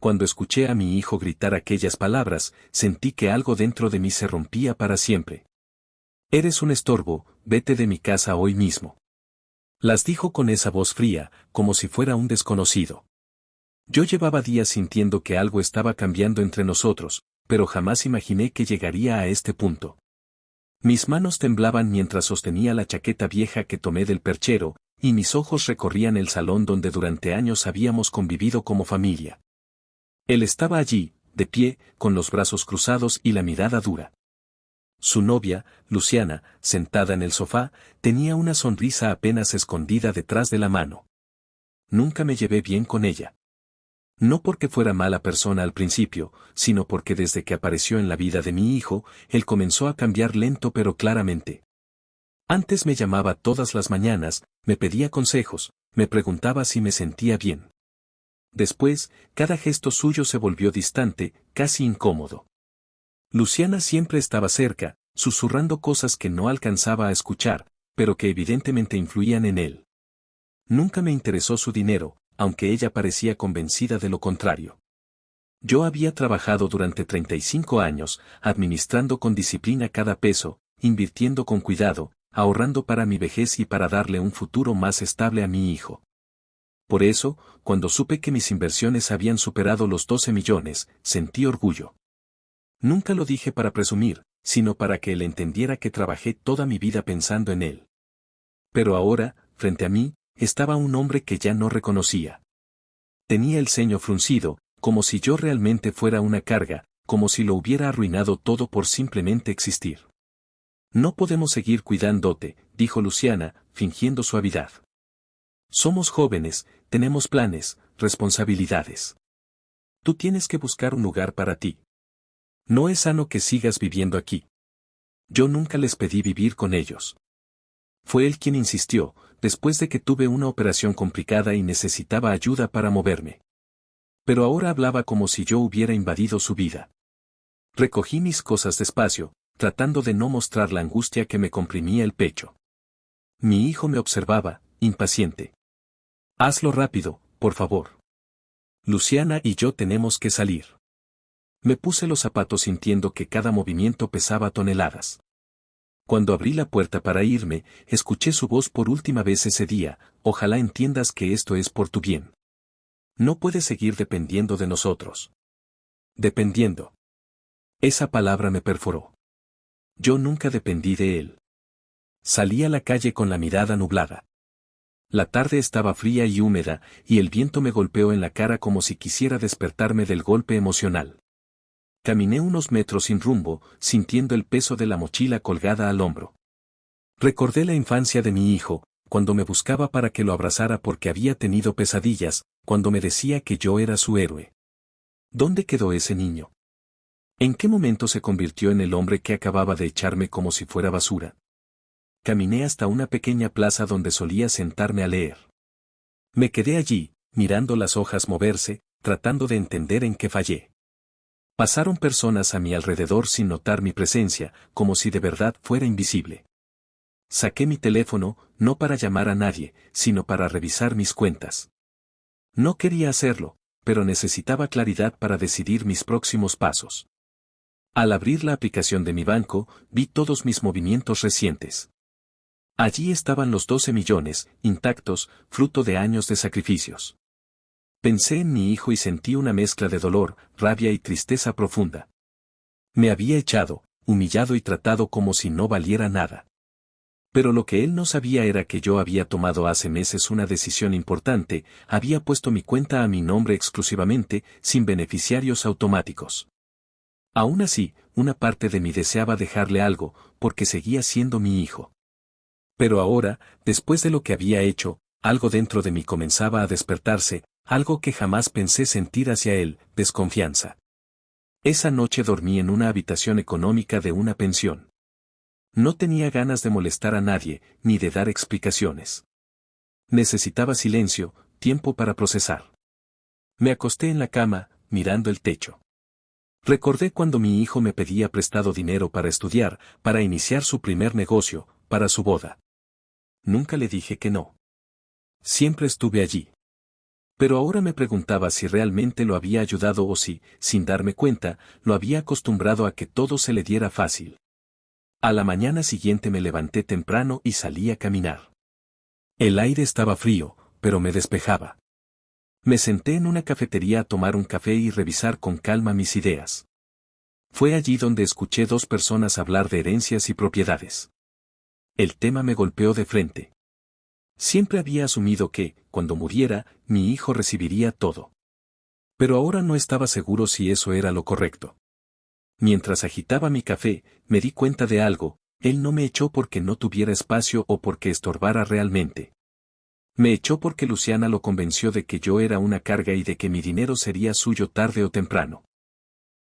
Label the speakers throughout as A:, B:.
A: Cuando escuché a mi hijo gritar aquellas palabras, sentí que algo dentro de mí se rompía para siempre. Eres un estorbo, vete de mi casa hoy mismo. Las dijo con esa voz fría, como si fuera un desconocido. Yo llevaba días sintiendo que algo estaba cambiando entre nosotros, pero jamás imaginé que llegaría a este punto. Mis manos temblaban mientras sostenía la chaqueta vieja que tomé del perchero, y mis ojos recorrían el salón donde durante años habíamos convivido como familia. Él estaba allí, de pie, con los brazos cruzados y la mirada dura. Su novia, Luciana, sentada en el sofá, tenía una sonrisa apenas escondida detrás de la mano. Nunca me llevé bien con ella. No porque fuera mala persona al principio, sino porque desde que apareció en la vida de mi hijo, él comenzó a cambiar lento pero claramente. Antes me llamaba todas las mañanas, me pedía consejos, me preguntaba si me sentía bien. Después, cada gesto suyo se volvió distante, casi incómodo. Luciana siempre estaba cerca, susurrando cosas que no alcanzaba a escuchar, pero que evidentemente influían en él. Nunca me interesó su dinero, aunque ella parecía convencida de lo contrario. Yo había trabajado durante 35 años, administrando con disciplina cada peso, invirtiendo con cuidado, ahorrando para mi vejez y para darle un futuro más estable a mi hijo. Por eso, cuando supe que mis inversiones habían superado los 12 millones, sentí orgullo. Nunca lo dije para presumir, sino para que él entendiera que trabajé toda mi vida pensando en él. Pero ahora, frente a mí, estaba un hombre que ya no reconocía. Tenía el ceño fruncido, como si yo realmente fuera una carga, como si lo hubiera arruinado todo por simplemente existir. No podemos seguir cuidándote, dijo Luciana, fingiendo suavidad. Somos jóvenes, tenemos planes, responsabilidades. Tú tienes que buscar un lugar para ti. No es sano que sigas viviendo aquí. Yo nunca les pedí vivir con ellos. Fue él quien insistió, después de que tuve una operación complicada y necesitaba ayuda para moverme. Pero ahora hablaba como si yo hubiera invadido su vida. Recogí mis cosas despacio, tratando de no mostrar la angustia que me comprimía el pecho. Mi hijo me observaba, impaciente. Hazlo rápido, por favor. Luciana y yo tenemos que salir. Me puse los zapatos sintiendo que cada movimiento pesaba toneladas. Cuando abrí la puerta para irme, escuché su voz por última vez ese día, ojalá entiendas que esto es por tu bien. No puedes seguir dependiendo de nosotros. Dependiendo. Esa palabra me perforó. Yo nunca dependí de él. Salí a la calle con la mirada nublada. La tarde estaba fría y húmeda, y el viento me golpeó en la cara como si quisiera despertarme del golpe emocional. Caminé unos metros sin rumbo, sintiendo el peso de la mochila colgada al hombro. Recordé la infancia de mi hijo, cuando me buscaba para que lo abrazara porque había tenido pesadillas, cuando me decía que yo era su héroe. ¿Dónde quedó ese niño? ¿En qué momento se convirtió en el hombre que acababa de echarme como si fuera basura? Caminé hasta una pequeña plaza donde solía sentarme a leer. Me quedé allí, mirando las hojas moverse, tratando de entender en qué fallé. Pasaron personas a mi alrededor sin notar mi presencia, como si de verdad fuera invisible. Saqué mi teléfono, no para llamar a nadie, sino para revisar mis cuentas. No quería hacerlo, pero necesitaba claridad para decidir mis próximos pasos. Al abrir la aplicación de mi banco, vi todos mis movimientos recientes. Allí estaban los 12 millones, intactos, fruto de años de sacrificios. Pensé en mi hijo y sentí una mezcla de dolor, rabia y tristeza profunda. Me había echado, humillado y tratado como si no valiera nada. Pero lo que él no sabía era que yo había tomado hace meses una decisión importante, había puesto mi cuenta a mi nombre exclusivamente, sin beneficiarios automáticos. Aún así, una parte de mí deseaba dejarle algo, porque seguía siendo mi hijo. Pero ahora, después de lo que había hecho, algo dentro de mí comenzaba a despertarse, algo que jamás pensé sentir hacia él, desconfianza. Esa noche dormí en una habitación económica de una pensión. No tenía ganas de molestar a nadie, ni de dar explicaciones. Necesitaba silencio, tiempo para procesar. Me acosté en la cama, mirando el techo. Recordé cuando mi hijo me pedía prestado dinero para estudiar, para iniciar su primer negocio, para su boda. Nunca le dije que no. Siempre estuve allí. Pero ahora me preguntaba si realmente lo había ayudado o si, sin darme cuenta, lo había acostumbrado a que todo se le diera fácil. A la mañana siguiente me levanté temprano y salí a caminar. El aire estaba frío, pero me despejaba. Me senté en una cafetería a tomar un café y revisar con calma mis ideas. Fue allí donde escuché dos personas hablar de herencias y propiedades. El tema me golpeó de frente. Siempre había asumido que, cuando muriera, mi hijo recibiría todo. Pero ahora no estaba seguro si eso era lo correcto. Mientras agitaba mi café, me di cuenta de algo: él no me echó porque no tuviera espacio o porque estorbara realmente. Me echó porque Luciana lo convenció de que yo era una carga y de que mi dinero sería suyo tarde o temprano.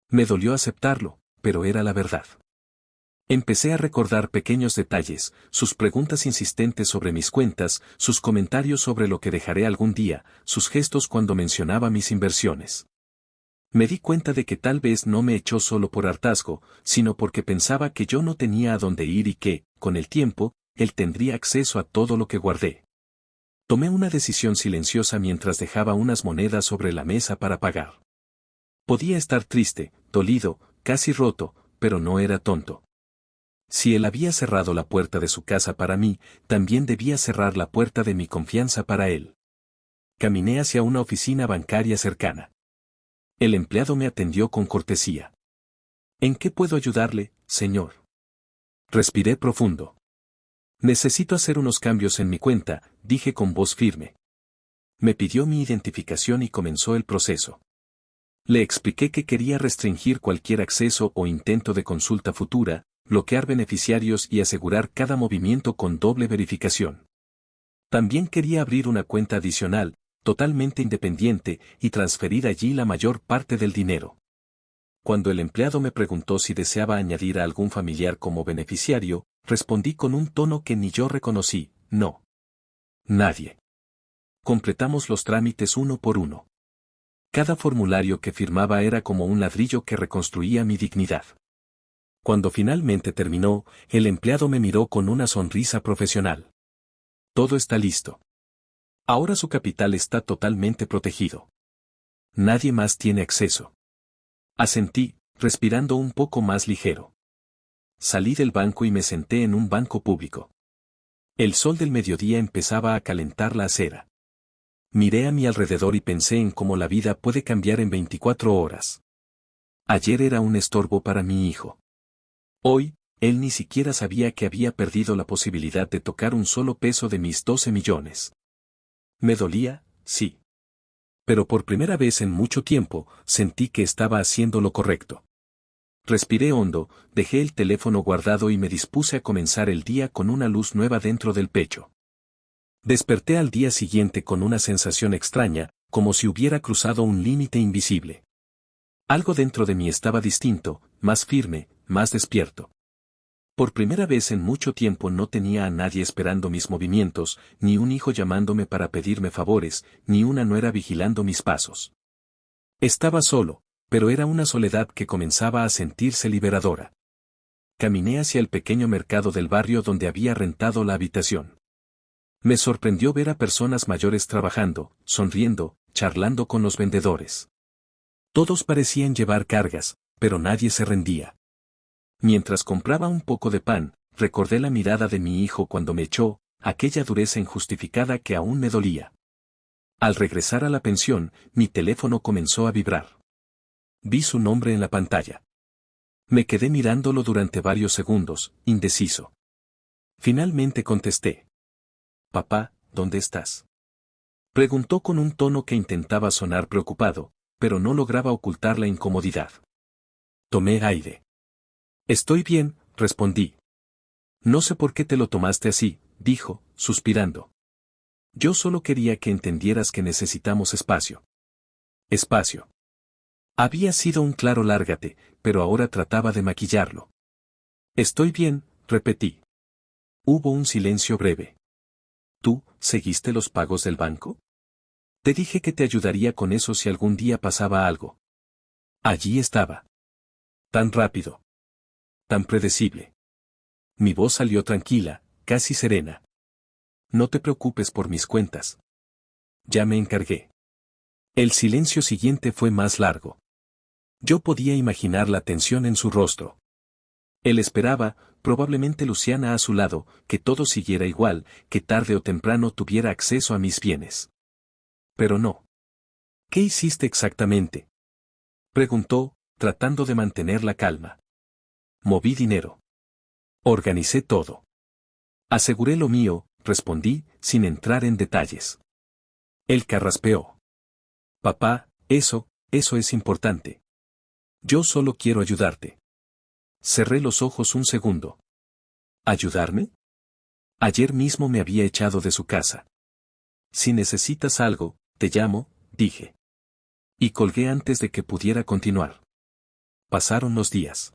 A: Me dolió aceptarlo, pero era la verdad. Empecé a recordar pequeños detalles, sus preguntas insistentes sobre mis cuentas, sus comentarios sobre lo que dejaré algún día, sus gestos cuando mencionaba mis inversiones. Me di cuenta de que tal vez no me echó solo por hartazgo, sino porque pensaba que yo no tenía a dónde ir y que, con el tiempo, él tendría acceso a todo lo que guardé. Tomé una decisión silenciosa mientras dejaba unas monedas sobre la mesa para pagar. Podía estar triste, dolido, casi roto, pero no era tonto. Si él había cerrado la puerta de su casa para mí, también debía cerrar la puerta de mi confianza para él. Caminé hacia una oficina bancaria cercana. El empleado me atendió con cortesía. ¿En qué puedo ayudarle, señor? Respiré profundo. Necesito hacer unos cambios en mi cuenta, dije con voz firme. Me pidió mi identificación y comenzó el proceso. Le expliqué que quería restringir cualquier acceso o intento de consulta futura, bloquear beneficiarios y asegurar cada movimiento con doble verificación. También quería abrir una cuenta adicional, totalmente independiente, y transferir allí la mayor parte del dinero. Cuando el empleado me preguntó si deseaba añadir a algún familiar como beneficiario, respondí con un tono que ni yo reconocí: no. Nadie. Completamos los trámites uno por uno. Cada formulario que firmaba era como un ladrillo que reconstruía mi dignidad. Cuando finalmente terminó, el empleado me miró con una sonrisa profesional. Todo está listo. Ahora su capital está totalmente protegido. Nadie más tiene acceso. Asentí, respirando un poco más ligero. Salí del banco y me senté en un banco público. El sol del mediodía empezaba a calentar la acera. Miré a mi alrededor y pensé en cómo la vida puede cambiar en 24 horas. Ayer era un estorbo para mi hijo. Hoy, él ni siquiera sabía que había perdido la posibilidad de tocar un solo peso de mis 12 millones. Me dolía, sí. Pero por primera vez en mucho tiempo, sentí que estaba haciendo lo correcto. Respiré hondo, dejé el teléfono guardado y me dispuse a comenzar el día con una luz nueva dentro del pecho. Desperté al día siguiente con una sensación extraña, como si hubiera cruzado un límite invisible. Algo dentro de mí estaba distinto, más firme, más despierto. Por primera vez en mucho tiempo no tenía a nadie esperando mis movimientos, ni un hijo llamándome para pedirme favores, ni una nuera vigilando mis pasos. Estaba solo, pero era una soledad que comenzaba a sentirse liberadora. Caminé hacia el pequeño mercado del barrio donde había rentado la habitación. Me sorprendió ver a personas mayores trabajando, sonriendo, charlando con los vendedores. Todos parecían llevar cargas, pero nadie se rendía. Mientras compraba un poco de pan, recordé la mirada de mi hijo cuando me echó, aquella dureza injustificada que aún me dolía. Al regresar a la pensión, mi teléfono comenzó a vibrar. Vi su nombre en la pantalla. Me quedé mirándolo durante varios segundos, indeciso. Finalmente contesté. «Papá, ¿dónde estás?», preguntó con un tono que intentaba sonar preocupado, pero no lograba ocultar la incomodidad. Tomé aire. «Estoy bien», respondí. «No sé por qué te lo tomaste así», dijo, suspirando. «Yo solo quería que entendieras que necesitamos espacio». Espacio. Había sido un claro lárgate, pero ahora trataba de maquillarlo. «Estoy bien», repetí. Hubo un silencio breve. «¿Tú, seguiste los pagos del banco? Te dije que te ayudaría con eso si algún día pasaba algo». Allí estaba. Tan rápido. Tan predecible. Mi voz salió tranquila, casi serena. «No te preocupes por mis cuentas. Ya me encargué». El silencio siguiente fue más largo. Yo podía imaginar la tensión en su rostro. Él esperaba, probablemente Luciana a su lado, que todo siguiera igual, que tarde o temprano tuviera acceso a mis bienes. Pero no. ¿Qué hiciste exactamente?, preguntó, tratando de mantener la calma. Moví dinero. Organicé todo. Aseguré lo mío, respondí, sin entrar en detalles. Él carraspeó. Papá, eso es importante. Yo solo quiero ayudarte. Cerré los ojos un segundo. ¿Ayudarme? Ayer mismo me había echado de su casa. Si necesitas algo, te llamo, dije. Y colgué antes de que pudiera continuar. Pasaron los días.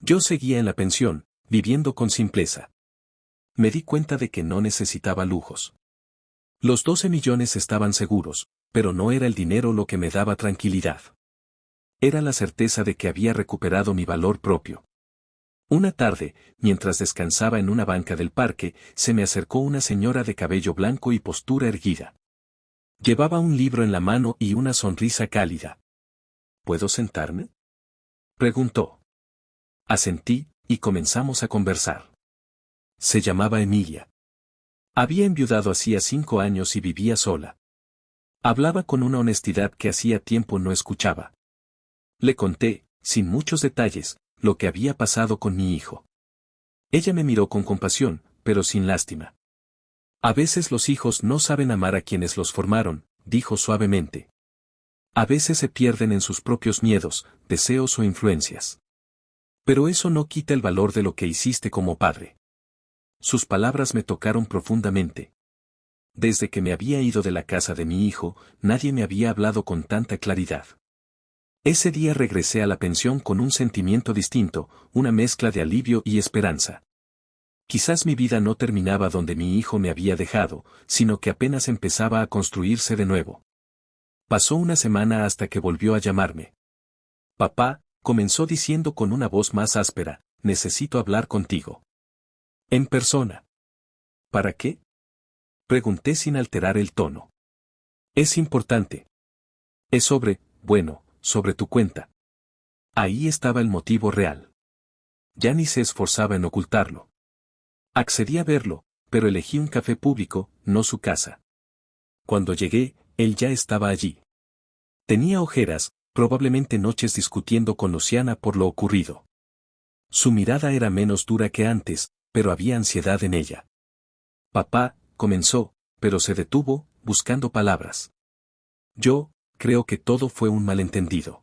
A: Yo seguía en la pensión, viviendo con simpleza. Me di cuenta de que no necesitaba lujos. Los 12 millones estaban seguros, pero no era el dinero lo que me daba tranquilidad. Era la certeza de que había recuperado mi valor propio. Una tarde, mientras descansaba en una banca del parque, se me acercó una señora de cabello blanco y postura erguida. Llevaba un libro en la mano y una sonrisa cálida. ¿Puedo sentarme?, preguntó. Asentí, y comenzamos a conversar. Se llamaba Emilia. Había enviudado hacía 5 años y vivía sola. Hablaba con una honestidad que hacía tiempo no escuchaba. Le conté, sin muchos detalles, lo que había pasado con mi hijo. Ella me miró con compasión, pero sin lástima. A veces los hijos no saben amar a quienes los formaron, dijo suavemente. A veces se pierden en sus propios miedos, deseos o influencias. Pero eso no quita el valor de lo que hiciste como padre. Sus palabras me tocaron profundamente. Desde que me había ido de la casa de mi hijo, nadie me había hablado con tanta claridad. Ese día regresé a la pensión con un sentimiento distinto, una mezcla de alivio y esperanza. Quizás mi vida no terminaba donde mi hijo me había dejado, sino que apenas empezaba a construirse de nuevo. Pasó una semana hasta que volvió a llamarme. Papá, comenzó diciendo con una voz más áspera, necesito hablar contigo. En persona. ¿Para qué?, pregunté sin alterar el tono. Es importante. Es sobre tu cuenta. Ahí estaba el motivo real. Ya ni se esforzaba en ocultarlo. Accedí a verlo, pero elegí un café público, no su casa. Cuando llegué, él ya estaba allí. Tenía ojeras, probablemente noches discutiendo con Luciana por lo ocurrido. Su mirada era menos dura que antes, pero había ansiedad en ella. Papá, comenzó, pero se detuvo, buscando palabras. Yo, creo que todo fue un malentendido.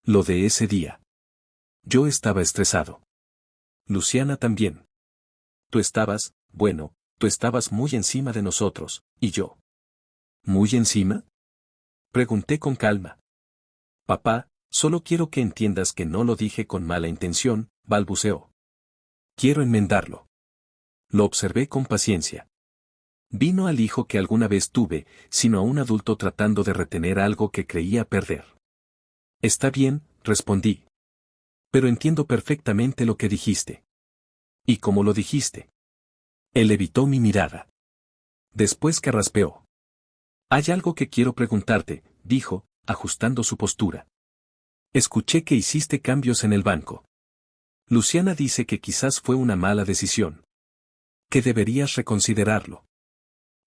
A: Lo de ese día. Yo estaba estresado. Luciana también. Tú estabas muy encima de nosotros, y yo. ¿Muy encima?, pregunté con calma. Papá, solo quiero que entiendas que no lo dije con mala intención, balbuceó. Quiero enmendarlo. Lo observé con paciencia. Vi no al hijo que alguna vez tuve, sino a un adulto tratando de retener algo que creía perder. Está bien, respondí. Pero entiendo perfectamente lo que dijiste. ¿Y cómo lo dijiste? Él evitó mi mirada. Después carraspeó. Hay algo que quiero preguntarte, dijo, ajustando su postura. Escuché que hiciste cambios en el banco. Luciana dice que quizás fue una mala decisión. Que deberías reconsiderarlo.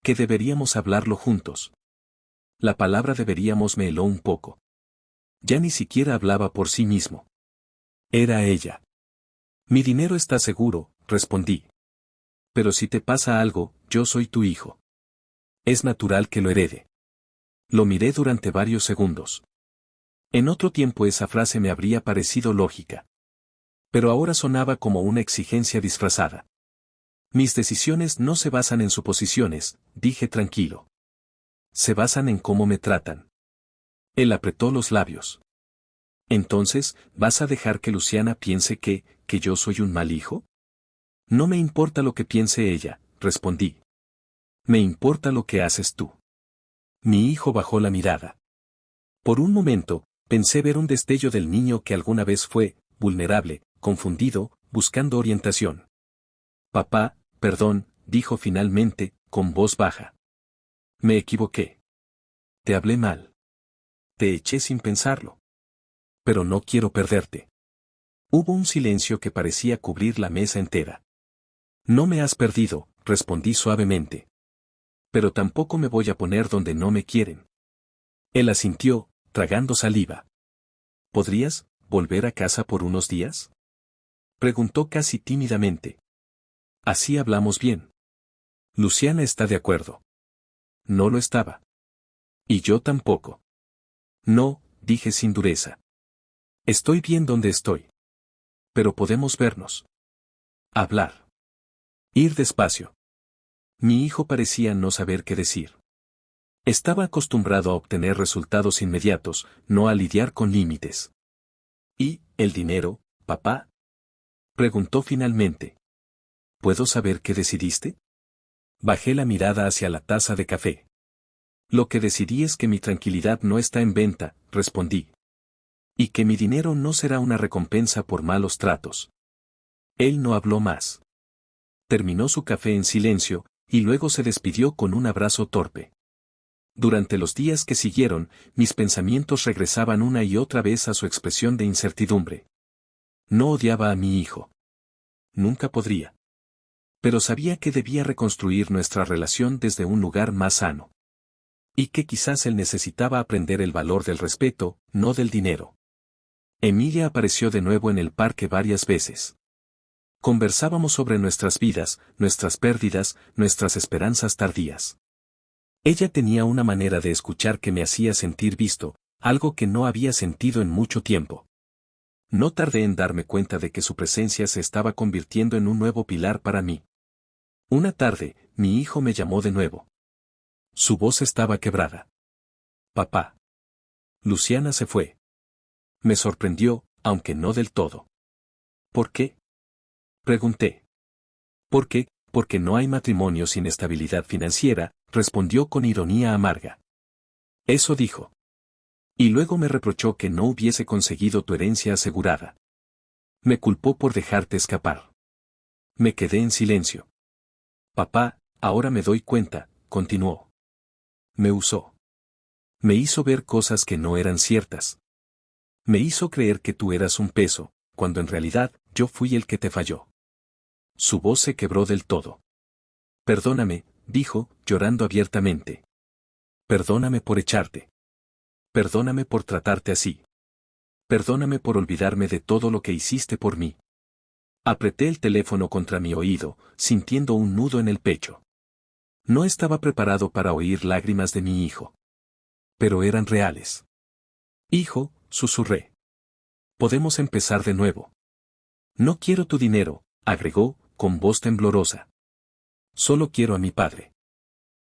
A: Que deberíamos hablarlo juntos. La palabra deberíamos me heló un poco. Ya ni siquiera hablaba por sí mismo. Era ella. Mi dinero está seguro, respondí. Pero si te pasa algo, yo soy tu hijo. Es natural que lo herede. Lo miré durante varios segundos. En otro tiempo esa frase me habría parecido lógica. Pero ahora sonaba como una exigencia disfrazada. Mis decisiones no se basan en suposiciones, dije tranquilo. Se basan en cómo me tratan. Él apretó los labios. Entonces, ¿vas a dejar que Luciana piense que yo soy un mal hijo? No me importa lo que piense ella, respondí. Me importa lo que haces tú. Mi hijo bajó la mirada. Por un momento, pensé ver un destello del niño que alguna vez fue, vulnerable, confundido, buscando orientación. Papá, perdón, dijo finalmente, con voz baja. Me equivoqué. Te hablé mal. Te eché sin pensarlo. Pero no quiero perderte. Hubo un silencio que parecía cubrir la mesa entera. No me has perdido, respondí suavemente. Pero tampoco me voy a poner donde no me quieren. Él asintió, tragando saliva. ¿Podrías volver a casa por unos días? Preguntó casi tímidamente. Así hablamos bien. Luciana está de acuerdo. No lo estaba. Y yo tampoco. No, dije sin dureza. Estoy bien donde estoy. Pero podemos vernos. Hablar. Ir despacio. Mi hijo parecía no saber qué decir. Estaba acostumbrado a obtener resultados inmediatos, no a lidiar con límites. ¿Y el dinero, papá? Preguntó finalmente. ¿Puedo saber qué decidiste? Bajé la mirada hacia la taza de café. Lo que decidí es que mi tranquilidad no está en venta, respondí. Y que mi dinero no será una recompensa por malos tratos. Él no habló más. Terminó su café en silencio, y luego se despidió con un abrazo torpe. Durante los días que siguieron, mis pensamientos regresaban una y otra vez a su expresión de incertidumbre. No odiaba a mi hijo. Nunca podría. Pero sabía que debía reconstruir nuestra relación desde un lugar más sano. Y que quizás él necesitaba aprender el valor del respeto, no del dinero. Emilia apareció de nuevo en el parque varias veces. Conversábamos sobre nuestras vidas, nuestras pérdidas, nuestras esperanzas tardías. Ella tenía una manera de escuchar que me hacía sentir visto, algo que no había sentido en mucho tiempo. No tardé en darme cuenta de que su presencia se estaba convirtiendo en un nuevo pilar para mí. Una tarde, mi hijo me llamó de nuevo. Su voz estaba quebrada. Papá. Luciana se fue. Me sorprendió, aunque no del todo. ¿Por qué? Pregunté. ¿Por qué? Porque no hay matrimonio sin estabilidad financiera, respondió con ironía amarga. Eso dijo. Y luego me reprochó que no hubiese conseguido tu herencia asegurada. Me culpó por dejarte escapar. Me quedé en silencio. Papá, ahora me doy cuenta, continuó. Me usó. Me hizo ver cosas que no eran ciertas. Me hizo creer que tú eras un peso, cuando en realidad yo fui el que te falló. Su voz se quebró del todo. Perdóname, dijo, llorando abiertamente. Perdóname por echarte. Perdóname por tratarte así. Perdóname por olvidarme de todo lo que hiciste por mí. Apreté el teléfono contra mi oído, sintiendo un nudo en el pecho. No estaba preparado para oír lágrimas de mi hijo. Pero eran reales. Hijo, susurré. Podemos empezar de nuevo. No quiero tu dinero, agregó, con voz temblorosa. Solo quiero a mi padre.